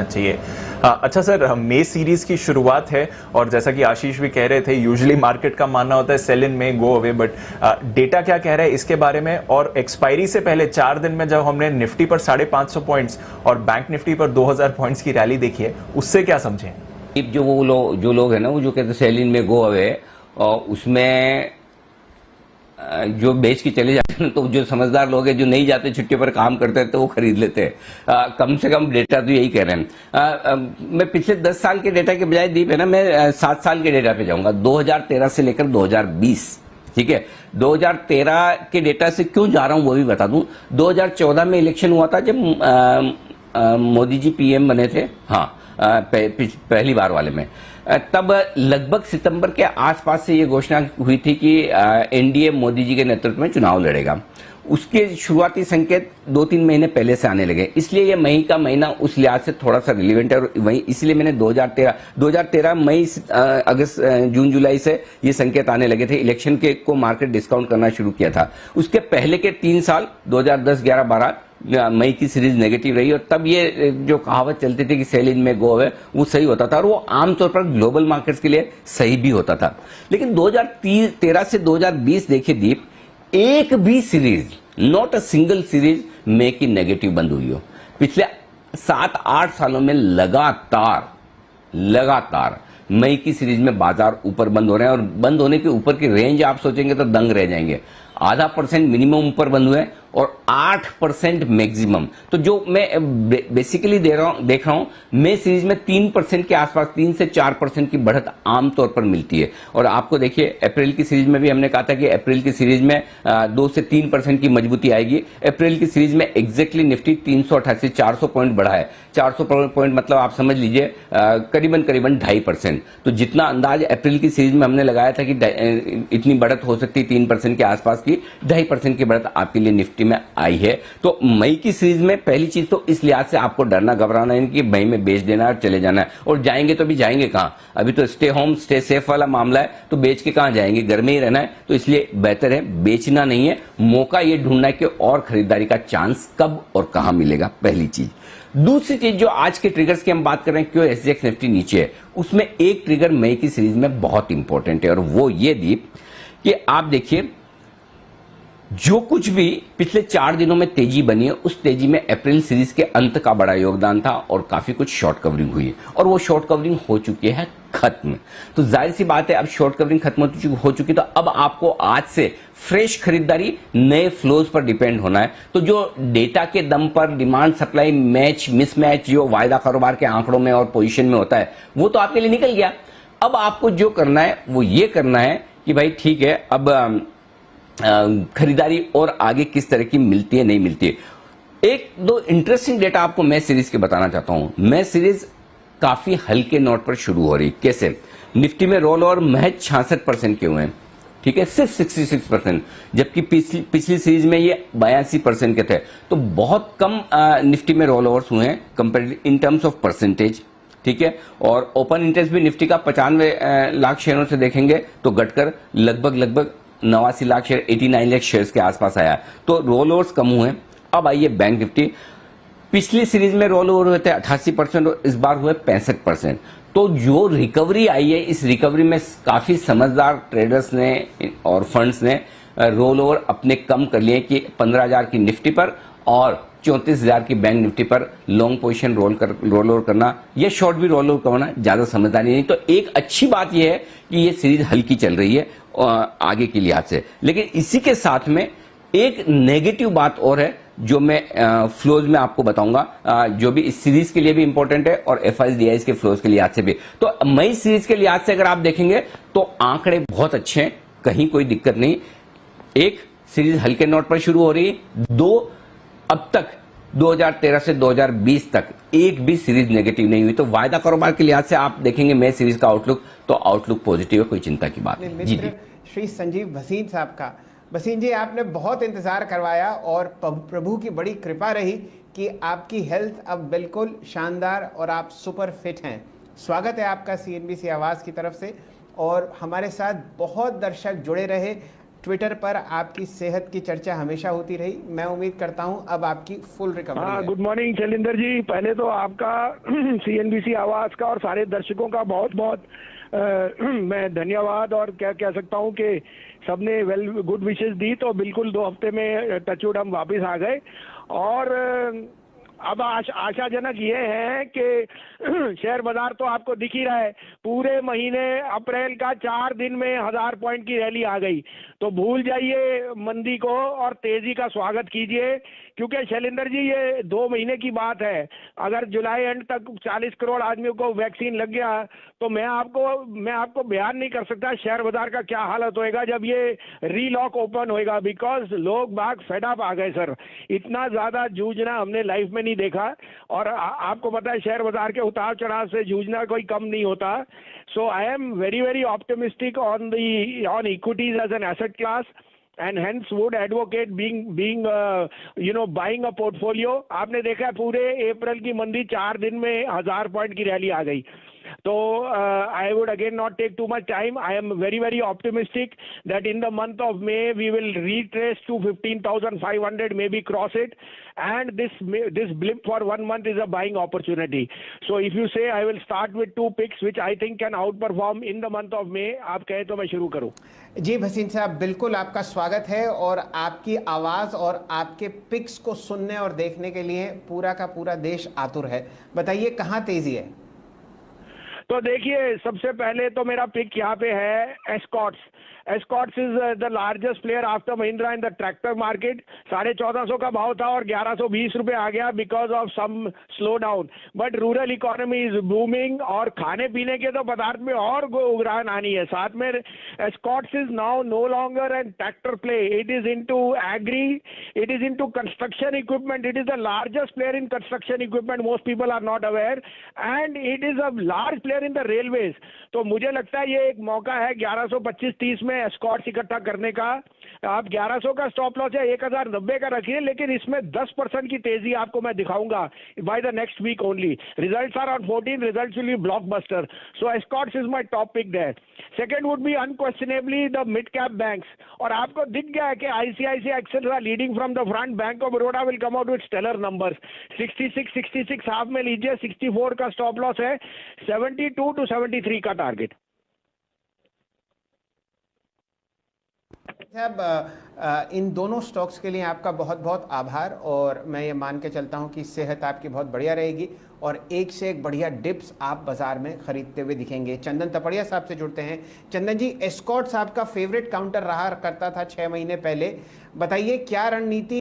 चाहिए। अच्छा सर, मई सीरीज की शुरुआत है और जैसा कि आशीष भी कह रहे थे, यूजुअली मार्केट का मानना होता है सेल इन में गो अवे, बट डेटा क्या कह रहा है इसके बारे में? और एक्सपायरी से पहले 4 दिन में जब हमने निफ्टी पर 550 पॉइंट्स और बैंक निफ्टी पर 2000 पॉइंट्स की रैली देखी है, उससे क्या समझें? जो लोग हैं ना, वो जो कहते हैं सेल इन में गो अवे, और उसमें जो बेच के चले जाते हैं, तो जो समझदार लोग हैं जो नहीं जाते छुट्टी पर काम करते हैं तो वो खरीद लेते हैं। कम से कम डेटा तो यही कह रहे हैं। मैं पिछले 10 साल के डेटा के बजाय दीप है ना, मैं 7 साल के डेटा पे जाऊंगा, 2013 से लेकर 2020। ठीक है, 2013 के डेटा से क्यों जा रहा हूं वो भी बता दूं। 2014 में इलेक्शन हुआ था जब मोदी जी पीएम बने थे, हाँ, पहली बार वाले में। तब लगभग सितंबर के आसपास से ये घोषणा हुई थी कि एनडीए मोदी जी के नेतृत्व में चुनाव लड़ेगा। उसके शुरुआती संकेत 2-3 महीने पहले से आने लगे, इसलिए ये मई का महीना उस लिहाज से थोड़ा सा रिलेवेंट है। और वही इसलिए मैंने 2013 मई, अगस्त, जून, जुलाई से ये संकेत आने लगे थे। इलेक्शन के को मार्केट डिस्काउंट करना शुरू किया था। उसके पहले के 3 साल 2010, 11, 12 मई की सीरीज नेगेटिव रही, और तब ये जो कहावत चलती थी कि सेल इन में गो अवे, वो सही होता था, और वो आमतौर पर ग्लोबल मार्केट्स के लिए सही भी होता था। लेकिन 2013 से 2020 देखिए दीप, एक भी series, not a single series मई की नेगेटिव बंद हुई हो। पिछले 7-8 सालों में लगातार मई की सीरीज में बाजार ऊपर बंद हो रहे हैं, और बंद होने के ऊपर की रेंज आप सोचेंगे तो दंग रह जाएंगे। 0.5% मिनिमम ऊपर बंद हुए और 8% मैक्सिमम। तो जो मैं बेसिकली देख रहा हूं, मई सीरीज में 3% के आसपास, 3 से 4% की बढ़त आमतौर पर मिलती है। और आपको देखिए, अप्रैल की सीरीज में भी हमने कहा था कि अप्रैल की सीरीज में 2 से 3% की मजबूती आएगी। अप्रैल की सीरीज में एग्जैक्टली निफ्टी 388, 400 पॉइंट बढ़ा है। 400 पॉइंट मतलब आप समझ लीजिए करीबन 2.5%। तो जितना अंदाज अप्रैल की सीरीज में हमने लगाया था कि इतनी बढ़त हो सकती है 3% के आसपास की, 2.5% की बढ़त आपके लिए निफ्टी में आई है। तो मई की सीरीज में पहली चीज तो इस लिहाज से आपको डरना घबराना है कि मई में बेच देना है और चले जाना है। और जाएंगे तो भी जाएंगे कहां? अभी तो स्टे होम स्टे सेफ वाला मामला है, तो बेच के कहां जाएंगे? घर में ही रहना है। तो इसलिए बेहतर है बेचना नहीं है, मौका ये ढूंढना है कि और खरीदारी का चांस कब और कहां मिलेगा, पहली चीज। दूसरी चीज, जो आज के ट्रिगर्स की हम बात कर रहे हैं, क्यों एसजीएक्स निफ्टी नीचे है, उसमें एक ट्रिगर मई की सीरीज में बहुत इंपॉर्टेंट है, और वो ये दीप कि आप देखिए, जो कुछ भी पिछले 4 दिनों में तेजी बनी है, उस तेजी में अप्रैल सीरीज के अंत का बड़ा योगदान था, और काफी कुछ शॉर्ट कवरिंग हुई, और वो शॉर्ट कवरिंग हो चुकी है खत्म। तो जाहिर सी बात है, अब शॉर्ट कवरिंग खत्म हो चुकी, तो अब आपको आज से फ्रेश खरीदारी नए फ्लोज पर डिपेंड होना है। तो जो डेटा के दम पर डिमांड सप्लाई मैच मिसमैच जो वायदा कारोबार के आंकड़ों में और पोजीशन में होता है, वो तो आपके लिए निकल गया। अब आपको जो करना है वो ये करना है कि भाई ठीक है, अब खरीदारी और आगे किस तरह की मिलती है, नहीं मिलती है। 1-2 इंटरेस्टिंग डेटा आपको मैं सीरीज के बताना चाहता हूं। मैं सीरीज काफी हल्के नोट पर शुरू हो रही। कैसे? निफ्टी में रोल ओवर महज 66% के हुए हैं, ठीक है, सिर्फ 66%, जबकि पिछली सीरीज में ये 82% के थे। तो बहुत कम निफ्टी में रोल ओवर्स हुए हैं compare in terms of percentage, ठीक है। और ओपन इंटरेस्ट भी निफ्टी का 95 लाख शेयरों से देखेंगे तो घटकर लगभग 89 लाख शेयर, 89 लाख शेयर्स के आसपास आया। तो रोल ओवर्स कम हुए। अब आइए बैंक निफ्टी। पिछली सीरीज में रोल ओवर हुए थे 88% और इस बार हुए 65%। तो जो रिकवरी आई है, इस रिकवरी में काफी समझदार ट्रेडर्स ने और फंड्स ने रोल ओवर अपने कम कर लिए कि 15,000 की निफ्टी पर और 34,000 की बैंक निफ्टी पर लॉन्ग पोजीशन रोल ओवर करना, या शॉर्ट भी रोल ओवर करना ज्यादा समझदारी नहीं। तो एक अच्छी बात यह है कि ये सीरीज हल्की चल रही है आगे के लिहाज से। लेकिन इसी के साथ में एक नेगेटिव बात और है जो मैं फ्लोज में आपको बताऊंगा, जो भी इस सीरीज के लिए भी इंपॉर्टेंट है और एफआईआईज के फ्लोज के लिहाज से भी। तो मई सीरीज के लिहाज से अगर आप देखेंगे तो आंकड़े बहुत अच्छे हैं, कहीं कोई दिक्कत नहीं। एक, सीरीज हल्के नोट पर शुरू हो रही है। 2, अब तक 2013 से 2020 तक एक भी सीरीज नेगेटिव नहीं हुई। तो वायदा कारोबार के लिहाज से आप देखेंगे मई सीरीज का आउटलुक, तो आउटलुक पॉजिटिव है, कोई चिंता की बात नहीं। जी, श्री संजीव भसीन साहब का। भसीन जी, आपने बहुत इंतजार करवाया और प्रभु की बड़ी कृपा रही कि आपकी हेल्थ अब बिल्कुल शानदार और आप सुपर फिट हैं। स्वागत है आपका सीएनबीसी आवाज़ की तरफ से। और हमारे साथ बहुत दर्शक जुड़े रहे, ट्विटर पर आपकी सेहत की चर्चा हमेशा होती रही। मैं उम्मीद करता हूं अब आपकी फुल रिकवरी है। Good morning Shailendra ji. पहले तो आपका CNBC आवाज का और सारे दर्शकों का बहुत बहुत मैं धन्यवाद और क्या कह सकता हूं कि सबने वेल गुड विशेस दी, तो बिल्कुल 2 हफ्ते में टचवुड हम वापस आ गए। और अब आशाजनक ये है कि शेयर बाजार तो आपको दिख ही रहा है, पूरे महीने अप्रैल का 4 दिन में 1000 पॉइंट की रैली आ गई। तो भूल जाइए मंदी को और तेजी का स्वागत कीजिए, क्योंकि शैलेंद्र जी ये 2 महीने की बात है। अगर जुलाई एंड तक 40 करोड़ आदमियों को वैक्सीन लग गया तो मैं आपको बयान नहीं कर सकता शेयर बाजार का क्या हालत होएगा जब ये रीलॉक ओपन होएगा। बिकॉज लोग बाग फेड अप आ गए सर, इतना ज्यादा जूझना हमने लाइफ में नहीं देखा। और आपको पता है शेयर बाजार के उतार चढ़ाव से जूझना कोई कम नहीं होता। So I am very very optimistic on equities as an asset class and hence would advocate being buying a portfolio। आपने देखा पूरे अप्रैल की मंदी 4 दिन में 1000 पॉइंट की रैली आ गई। तो I would again not take too much time. I am very very optimistic that in the month of May we will retrace to 15,500, maybe cross it, and this blip for 1 month is a buying opportunity. So if you say I will start with 2 picks which I think can outperform in the month of May, आप कहे तो मैं शुरू करूं। जी भसीन साहब, बिल्कुल आपका स्वागत है और आपकी आवाज और आपके पिक्स को सुनने और देखने के लिए पूरा का पूरा देश आतुर है। बताइए कहाँ तेजी है? तो देखिए, सबसे पहले तो मेरा पिक यहाँ पे है Escorts. Escorts is the largest player after Mahindra in the tractor market. 1450 का भाव था और 1120 रुपए आ गया because of some slow down, but rural economy is booming और खाने पीने के तो पदार्थ में और उगरान आनी है। साथ में Escorts is now no longer an tractor play, it is into agri, it is into construction equipment, it is the largest player in construction equipment, most people are not aware, and it is a large player in the railways. तो मुझे लगता है ये एक मौका है 1125-30 में Escorts इकट्ठा करने का। आप 1100 का स्टॉप लॉस है 1090 का रखिए, लेकिन इसमें 10% की तेजी आपको मैं दिखाऊंगा by the next week only. Results are on 14, results will be blockbuster, so Escorts is my top pick there. Second would be unquestionably the mid cap banks, और आपको दिख गया है कि ICICI excel leading from the front, bank of Baroda will come out with stellar numbers. 66 half में लीजिए, 64 का stop loss है, 72 to 73 का टारगेट। साहब, इन दोनों स्टॉक्स के लिए आपका बहुत बहुत आभार, और मैं ये मान के चलता हूँ कि सेहत आपकी बहुत बढ़िया रहेगी और एक से एक बढ़िया डिप्स आप बाजार में खरीदते हुए दिखेंगे। चंदन तपड़िया साहब से जुड़ते हैं। चंदन जी, एस्कॉर्ट्स आपका फेवरेट काउंटर रहा करता था 6 महीने पहले, बताइए क्या रणनीति